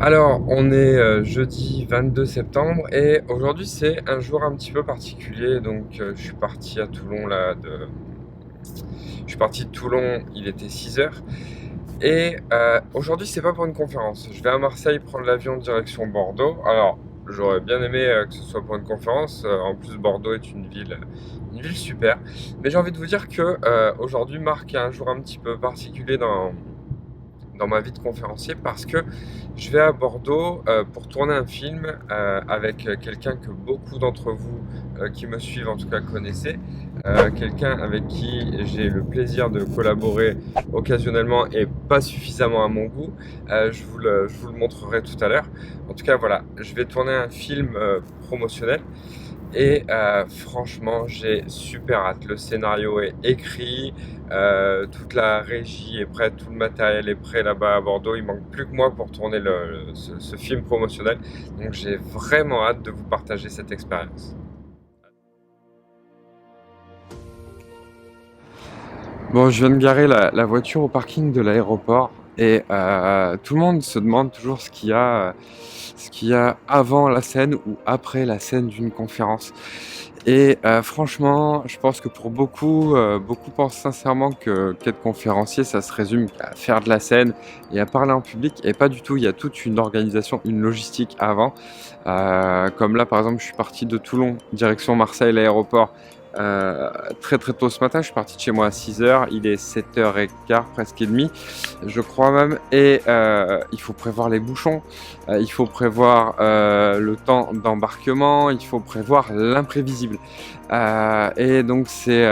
Alors, on est jeudi 22 septembre et aujourd'hui c'est un jour un petit peu particulier. Donc, je suis parti à Toulon je suis parti de Toulon, il était 6 heures. Et aujourd'hui, c'est pas pour une conférence. Je vais à Marseille prendre l'avion direction Bordeaux. Alors, j'aurais bien aimé que ce soit pour une conférence. En plus, Bordeaux est une ville super. Mais j'ai envie de vous dire que aujourd'hui marque un jour un petit peu particulier dans ma vie de conférencier parce que je vais à Bordeaux pour tourner un film avec quelqu'un que beaucoup d'entre vous qui me suivent en tout cas connaissez, quelqu'un avec qui j'ai le plaisir de collaborer occasionnellement et pas suffisamment à mon goût. Je vous le montrerai tout à l'heure. En tout cas voilà, je vais tourner un film promotionnel. Et franchement, j'ai super hâte. Le scénario est écrit, toute la régie est prête, tout le matériel est prêt là-bas à Bordeaux. Il manque plus que moi pour tourner ce film promotionnel. Donc j'ai vraiment hâte de vous partager cette expérience. Bon, je viens de garer la voiture au parking de l'aéroport et tout le monde se demande toujours ce qu'il y a avant la scène ou après la scène d'une conférence. Et franchement, je pense que pour beaucoup pensent sincèrement qu'être conférencier, ça se résume à faire de la scène et à parler en public. Et pas du tout, il y a toute une organisation, une logistique avant. Comme là, par exemple, je suis parti de Toulon, direction Marseille, l'aéroport. Très très tôt ce matin, je suis parti de chez moi à 6 heures, il est 7h15, presque et demi, je crois même, et il faut prévoir les bouchons, il faut prévoir le temps d'embarquement, il faut prévoir l'imprévisible. Et donc c'est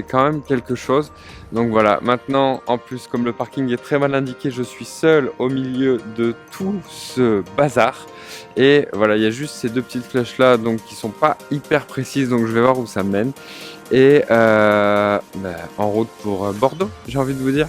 quand même quelque chose. Donc voilà, maintenant en plus comme le parking est très mal indiqué, je suis seul au milieu de tout ce bazar. Et voilà, il y a juste ces deux petites flèches là donc qui sont pas hyper précises, donc je vais voir où ça me mène. Et en route pour Bordeaux, j'ai envie de vous dire.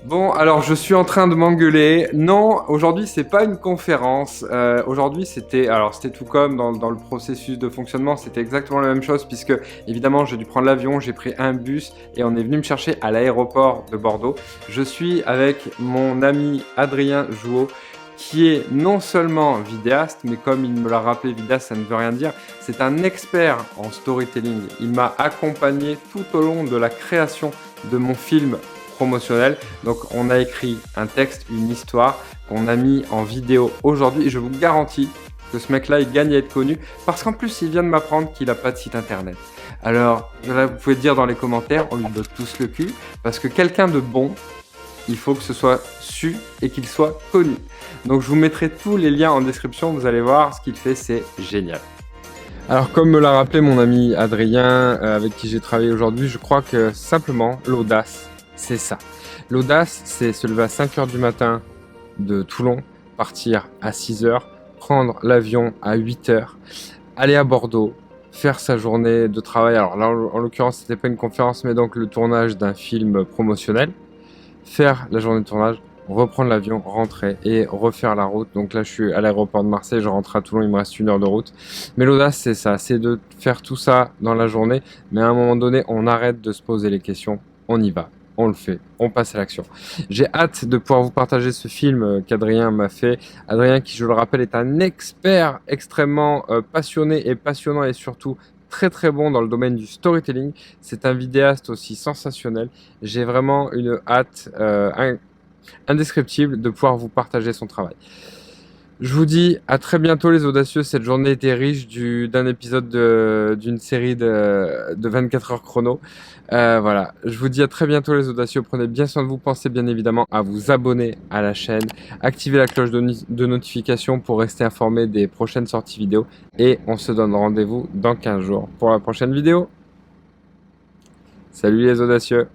Bon, alors je suis en train de m'engueuler. Non, aujourd'hui c'est pas une conférence. Aujourd'hui c'était tout comme dans le processus de fonctionnement, c'était exactement la même chose puisque évidemment j'ai dû prendre l'avion, j'ai pris un bus et on est venu me chercher à l'aéroport de Bordeaux. Je suis avec mon ami Adrien Jouot qui est non seulement vidéaste, mais comme il me l'a rappelé, vidéaste ça ne veut rien dire, c'est un expert en storytelling. Il m'a accompagné tout au long de la création de mon film promotionnel. Donc on a écrit un texte, une histoire qu'on a mis en vidéo aujourd'hui et je vous garantis que ce mec-là, il gagne à être connu parce qu'en plus, il vient de m'apprendre qu'il n'a pas de site internet. Alors là, vous pouvez dire dans les commentaires, on lui botte tous le cul parce que quelqu'un de bon, il faut que ce soit su et qu'il soit connu. Donc je vous mettrai tous les liens en description, vous allez voir, ce qu'il fait, c'est génial. Alors comme me l'a rappelé mon ami Adrien, avec qui j'ai travaillé aujourd'hui, je crois que simplement l'audace, c'est ça. L'audace, c'est se lever à 5 heures du matin de Toulon, partir à 6 heures, prendre l'avion à 8 heures, aller à Bordeaux, faire sa journée de travail. Alors là, en l'occurrence, c'était pas une conférence, mais donc le tournage d'un film promotionnel, faire la journée de tournage, reprendre l'avion, rentrer et refaire la route. Donc là, je suis à l'aéroport de Marseille, je rentre à Toulon, il me reste 1 heure de route. Mais l'audace, c'est ça, c'est de faire tout ça dans la journée, mais à un moment donné, on arrête de se poser les questions, on y va. On le fait, on passe à l'action. J'ai hâte de pouvoir vous partager ce film qu'Adrien m'a fait. Adrien, qui je le rappelle, est un expert extrêmement passionné et passionnant et surtout très très bon dans le domaine du storytelling. C'est un vidéaste aussi sensationnel. J'ai vraiment une hâte indescriptible de pouvoir vous partager son travail. Je vous dis à très bientôt les audacieux. Cette journée était riche d'un épisode d'une série de 24 heures chrono. Voilà, je vous dis à très bientôt les audacieux. Prenez bien soin de vous. Pensez bien évidemment à vous abonner à la chaîne. Activez la cloche de notification pour rester informé des prochaines sorties vidéo. Et on se donne rendez-vous dans 15 jours pour la prochaine vidéo. Salut les audacieux.